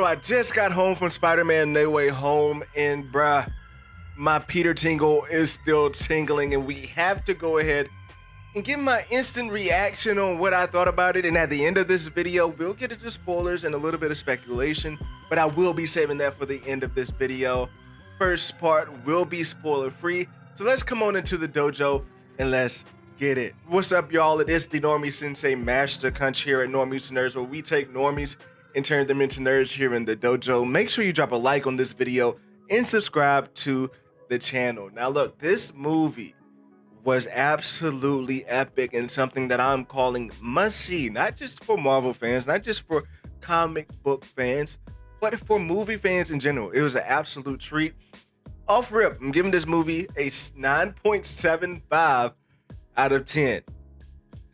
I just got home from Spider-Man No Way Home, and bruh, my Peter tingle is still tingling, and we have to go ahead and give my instant reaction on what I thought about it. And at the end of this video, we'll get into spoilers and a little bit of speculation, but I will be saving that for the end of this video. First part will be spoiler free, so let's come on into the dojo and let's get it. What's up, y'all? It is the Normie Sensei Master Kunch here at Normies Nerds, where we take normies and turn them into nerds here in the dojo. Make sure you drop a like on this video and subscribe to the channel. Now look, this movie was absolutely epic and something that I'm calling must see, not just for Marvel fans, not just for comic book fans, but for movie fans in general. It was an absolute treat. Off rip, I'm giving this movie a 9.75 out of 10.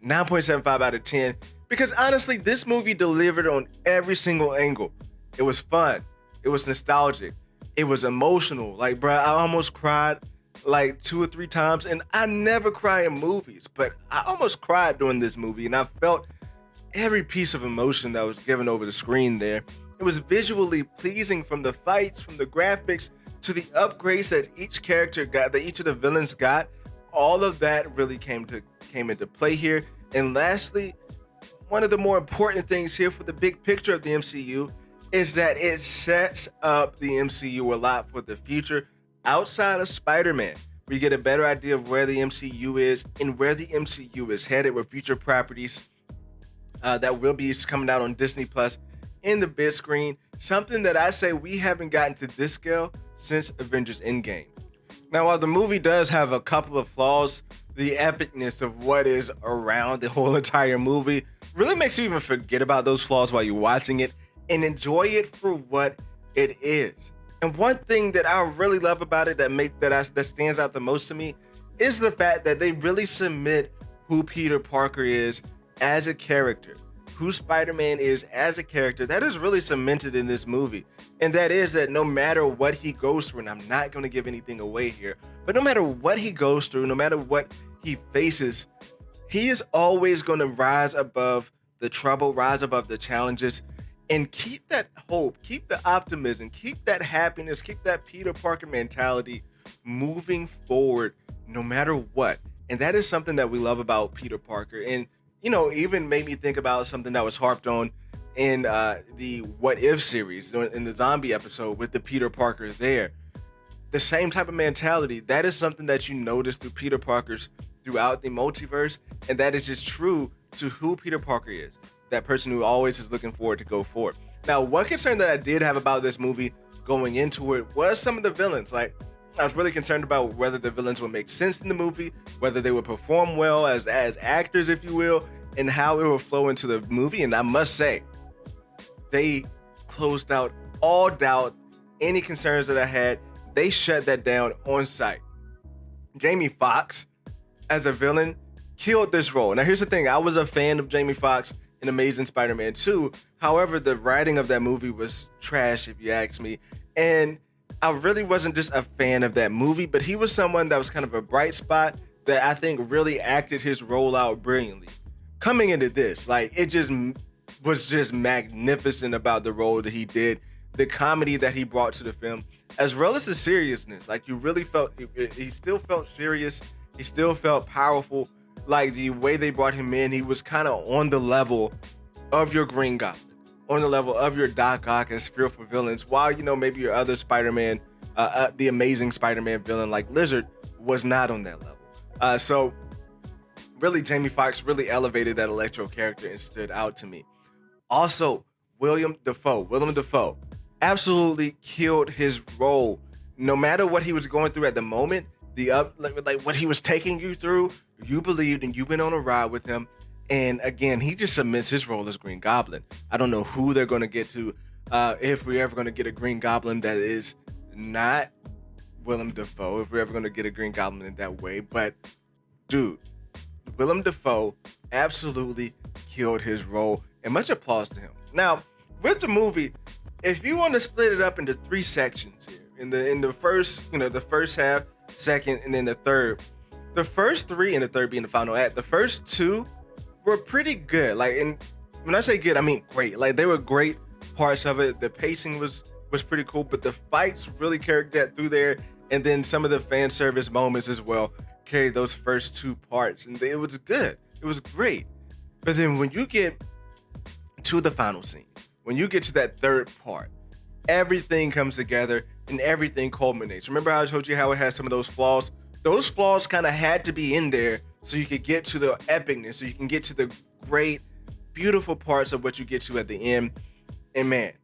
9.75 out of 10. Because honestly, this movie delivered on every single angle. It was fun. It was nostalgic. It was emotional. Like, bruh, I almost cried like 2 or 3 times. And I never cry in movies, but I almost cried during this movie. And I felt every piece of emotion that was given over the screen there. It was visually pleasing, from the fights, from the graphics, to the upgrades that each character got, that each of the villains got. All of that really came into play here. And lastly, one of the more important things here for the big picture of the MCU is that it sets up the MCU a lot for the future. Outside of Spider-Man, we get a better idea of where the MCU is and where the MCU is headed with future properties that will be coming out on Disney Plus in the big screen. Something that I say we haven't gotten to this scale since Avengers Endgame. Now, while the movie does have a couple of flaws, the epicness of what is around the whole entire movie really makes you even forget about those flaws while you're watching it and enjoy it for what it is. And one thing that I really love about it that stands out the most to me is the fact that they really submit who Peter Parker is as a character, who Spider-Man is as a character. That is really cemented in this movie. And that is that no matter what he goes through, and I'm not going to give anything away here, but no matter what he goes through, no matter what he faces, he is always going to rise above the trouble, rise above the challenges, and keep that hope, keep the optimism, keep that happiness, keep that Peter Parker mentality moving forward no matter what. And that is something that we love about Peter Parker. And, you know, even made me think about something that was harped on in the What If series, in the zombie episode with the Peter Parker there. The same type of mentality, that is something that you notice through Peter Parker's throughout the multiverse, and that is just true to who Peter Parker is. That person who always is looking forward to go forward. Now, one concern that I did have about this movie going into it was some of the villains. Like, I was really concerned about whether the villains would make sense in the movie, whether they would perform well as actors, if you will, and how it would flow into the movie. And I must say, they closed out all doubt, any concerns that I had. They shut that down on sight. Jamie Foxx as a villain killed this role. Now, here's the thing. I was a fan of Jamie Foxx in Amazing Spider-Man 2. However, the writing of that movie was trash, if you ask me. And I really wasn't just a fan of that movie, but he was someone that was kind of a bright spot that I think really acted his role out brilliantly. Coming into this, like, it just was just magnificent about the role that he did, the comedy that he brought to the film, as well as the seriousness. Like, you really felt, he still felt serious, he still felt powerful. Like, the way they brought him in, he was kind of on the level of your Green Goblin, on the level of your Doc Ock as fearful villains, while, you know, maybe your other Spider-Man, the Amazing Spider-Man villain like Lizard was not on that level. So really, Jamie Foxx really elevated that Electro character and stood out to me. Also, Willem Dafoe absolutely killed his role. No matter what he was going through at the moment, like what he was taking you through, you believed and you went on a ride with him. And again, he just cements his role as Green Goblin. I don't know who they're going to get to, if we're ever going to get a Green Goblin that is not Willem Dafoe, if we're ever going to get a Green Goblin in that way. But dude, Willem Dafoe absolutely killed his role, and much applause to him. Now, with the movie, if you want to split it up into 3 sections here, in the first, you know, the first half, second, and then the third. The first 3 and the third being the final act. The first 2 were pretty good. Like, and when I say good, I mean great. Like, they were great parts of it. The pacing was pretty cool, but the fights really carried that through there, and then some of the fan service moments as well carried those first two parts, and it was good. It was great. But then when you get to the final scene, when you get to that third part, everything comes together and everything culminates. Remember how I told you how it had some of those flaws? Those flaws kind of had to be in there so you could get to the epicness, so you can get to the great, beautiful parts of what you get to at the end. And man,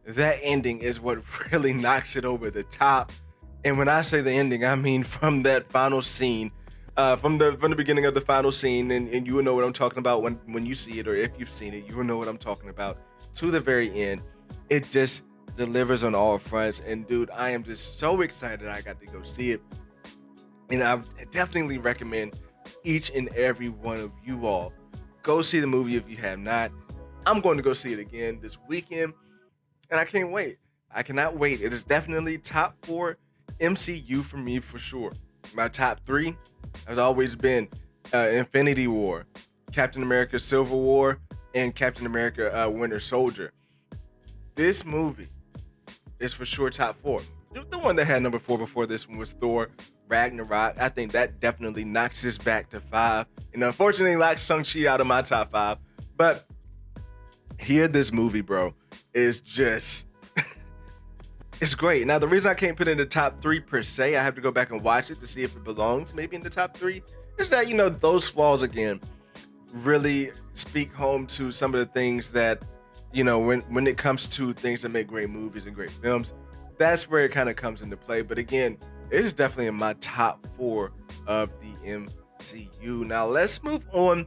that ending is what really knocks it over the top. And when I say the ending, I mean from that final scene, from the beginning of the final scene, and you will know what I'm talking about when you see it, or if you've seen it, you will know what I'm talking about, to the very end. It just delivers on all fronts. And dude, I am just so excited I got to go see it. And I definitely recommend each and every one of you all go see the movie if you have not. I'm going to go see it again this weekend, and I can't wait. I cannot wait. It is definitely top 4 MCU for me for sure. My top 3 has always been Infinity War, Captain America Civil War, and Captain America Winter Soldier. This movie is for sure top 4. The one that had number 4 before this one was Thor Ragnarok. I think that definitely knocks this back to 5. And unfortunately knocks Shang-Chi out of my top 5. But here, this movie, bro, is just... it's great. Now, the reason I can't put it in the top 3 per se, I have to go back and watch it to see if it belongs maybe in the top 3, is that, those flaws, again, really speak home to some of the things that, when it comes to things that make great movies and great films, that's where it kind of comes into play. But again, it is definitely in my top 4 of the MCU. Now, let's move on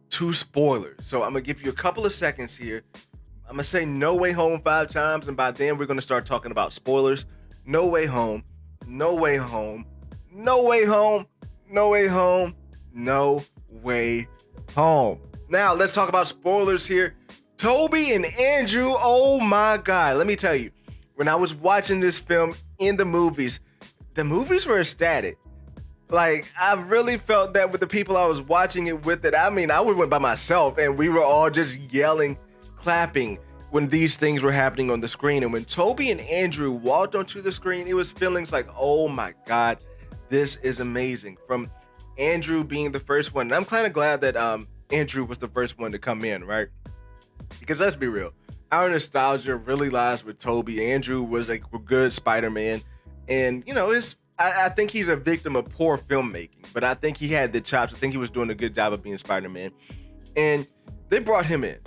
to spoilers. So I'm going to give you a couple of seconds here. I'm going to say No Way Home 5 times, and by then we're going to start talking about spoilers. No Way Home, No Way Home, No Way Home, No Way Home, No Way Home. Now, let's talk about spoilers here. Toby and Andrew, oh my God. Let me tell you, when I was watching this film in the movies were ecstatic. Like, I really felt that with the people I was watching it with. That I went by myself, and we were all just yelling, clapping when these things were happening on the screen. And when Toby and Andrew walked onto the screen, it was feelings like, oh my God, this is amazing. From Andrew being the first one, and I'm kind of glad that Andrew was the first one to come in, right? Because let's be real, our nostalgia really lies with Toby. Andrew was a good Spider-Man, and I think he's a victim of poor filmmaking, but I think he had the chops. I think he was doing a good job of being Spider-Man, and they brought him in,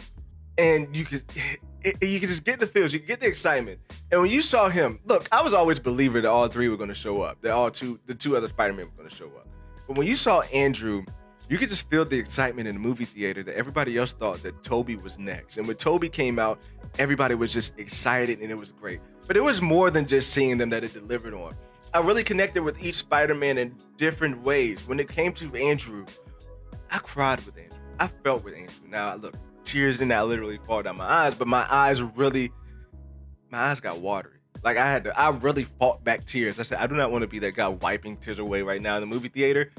and you could just get the feels, you could get the excitement. And when you saw him, look, I was always a believer that all 3 were going to show up, that the 2 other Spider-Men were going to show up. But when you saw Andrew, you could just feel the excitement in the movie theater that everybody else thought that Toby was next. And when Toby came out, everybody was just excited, and it was great. But it was more than just seeing them that it delivered on. I really connected with each Spider-Man in different ways. When it came to Andrew, I cried with Andrew. I felt with Andrew. Now, look, tears did not literally fall down my eyes, but my eyes got watery. Like, I really fought back tears. I said, I do not want to be that guy wiping tears away right now in the movie theater.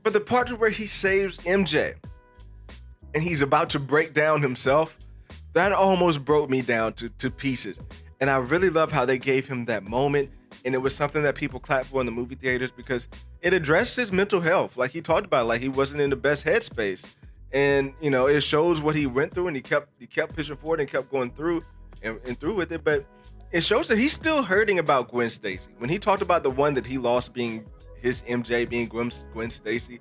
But the part where he saves MJ and he's about to break down himself, that almost broke me down to pieces. And I really love how they gave him that moment. And it was something that people clapped for in the movie theaters because it addressed his mental health. Like he talked about, like he wasn't in the best headspace. And, it shows what he went through, and he kept pushing forward and kept going through and through with it. But it shows that he's still hurting about Gwen Stacy. When he talked about the one that he lost being his MJ, being Gwen Stacy,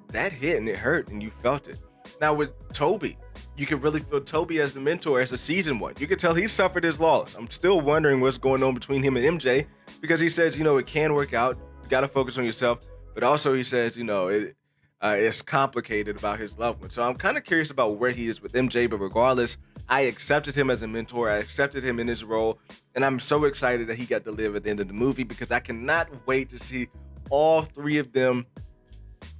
that hit and it hurt and you felt it. Now with Toby, you can really feel Toby as the mentor, as a season 1. You can tell he suffered his loss. I'm still wondering what's going on between him and MJ, because he says, it can work out. You got to focus on yourself. But also he says, it's complicated about his loved one. So I'm kind of curious about where he is with MJ, but regardless, I accepted him as a mentor. I accepted him in his role, and I'm so excited that he got to live at the end of the movie because I cannot wait to see all 3 of them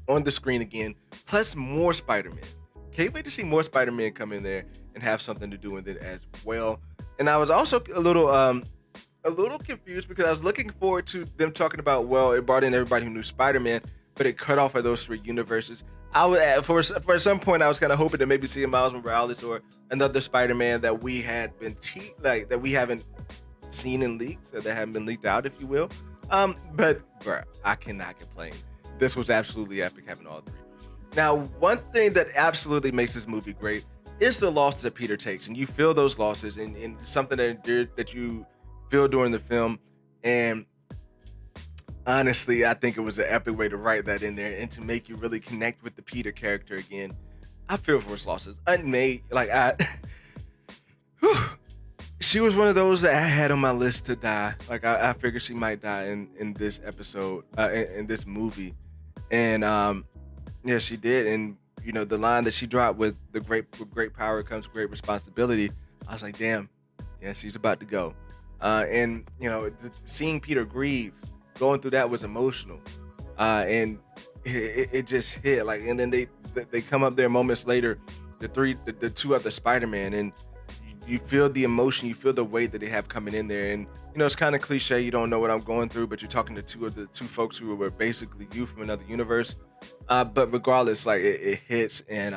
on the screen again, plus more Spider-Man. Can't wait to see more Spider-Man come in there and have something to do with it as well. And I was also a little confused because I was looking forward to them talking about, well, it brought in everybody who knew Spider-Man, but it cut off of those 3 universes. I was for some point I was kind of hoping to maybe see a Miles Morales or another Spider-Man that we had been that we haven't seen in leaks or that haven't been leaked out, if you will. But bruh, I cannot complain. This was absolutely epic having all three. Now, one thing that absolutely makes this movie great is the losses that Peter takes, and you feel those losses, and something that you feel during the film. And honestly, I think it was an epic way to write that in there and to make you really connect with the Peter character again. I feel for his losses. Unmade, like whew, she was one of those that I had on my list to die. Like I figured she might die in this episode, in this movie, and yeah, she did. And you know, the line that she dropped with with great power comes great responsibility. I was like, damn, yeah, she's about to go. And you know, seeing Peter grieve, going through that was emotional, and it just hit like. And then they come up there moments later, the two other Spider-Man, and you feel the emotion, you feel the weight that they have coming in there. And you know, it's kind of cliche, you don't know what I'm going through, but you're talking to two folks who were basically you from another universe. But regardless, like it hits, and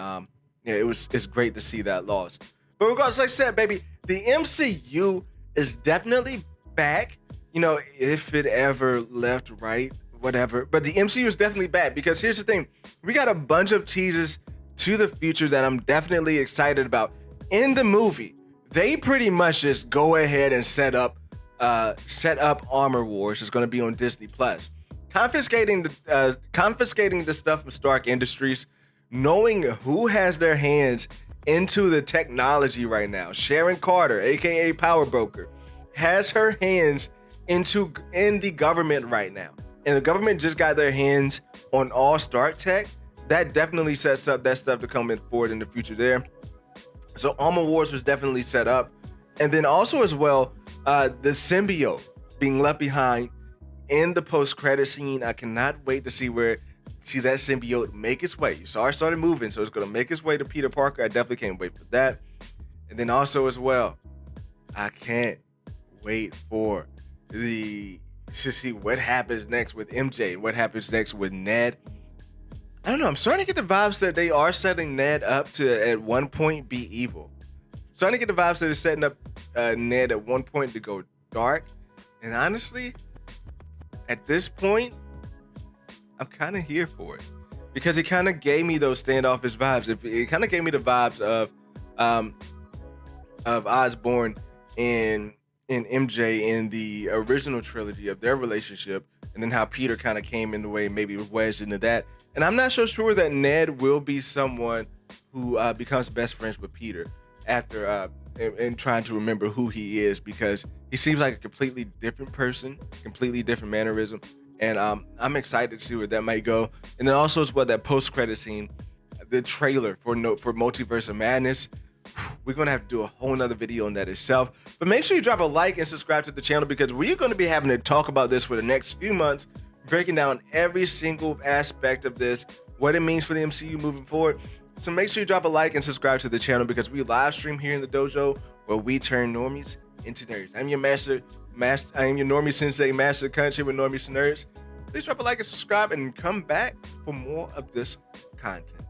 yeah, it's great to see that loss. But regardless, like I said, baby, the MCU is definitely back. You know, if it ever left, right, whatever. But the MCU is definitely back, because here's the thing: we got a bunch of teases to the future that I'm definitely excited about. In the movie, they pretty much just go ahead and set up Armor Wars. It's going to be on Disney Plus. Confiscating the stuff from Stark Industries, knowing who has their hands into the technology right now. Sharon Carter, aka Power Broker, has her hands in the government right now, and the government just got their hands on all Stark tech. That definitely sets up that stuff to come forward in the future there. So Armor Wars was definitely set up, and then also as well, the symbiote being left behind in the post-credit scene. I cannot wait to see that symbiote make its way. You saw it started moving, so it's going to make its way to Peter Parker. I definitely can't wait for that. And then also as well, I can't wait to see what happens next with MJ and what happens next with Ned. I don't know. I'm starting to get the vibes that they are setting Ned up to at one point be evil. I'm starting to get the vibes that they're setting up Ned at one point to go dark. And honestly, at this point, I'm kind of here for it, because it kind of gave me those standoffish vibes. It kind of gave me the vibes of Osborn and MJ in the original trilogy of their relationship, and then how Peter kind of came in the way, maybe wedged into that. And I'm not so sure that Ned will be someone who becomes best friends with Peter after and trying to remember who he is, because he seems like a completely different person, completely different mannerism. And I'm excited to see where that might go. And then also as well, that post-credit scene, the trailer for Multiverse of Madness. We're going to have to do a whole nother video on that itself. But make sure you drop a like and subscribe to the channel, because we're going to be having to talk about this for the next few months, breaking down every single aspect of this, what it means for the MCU moving forward. So make sure you drop a like and subscribe to the channel, because we live stream here in the dojo where we turn normies into nerds. I'm your I am your normie sensei, master country with Normies and Nerds. Please drop a like and subscribe, and come back for more of this content.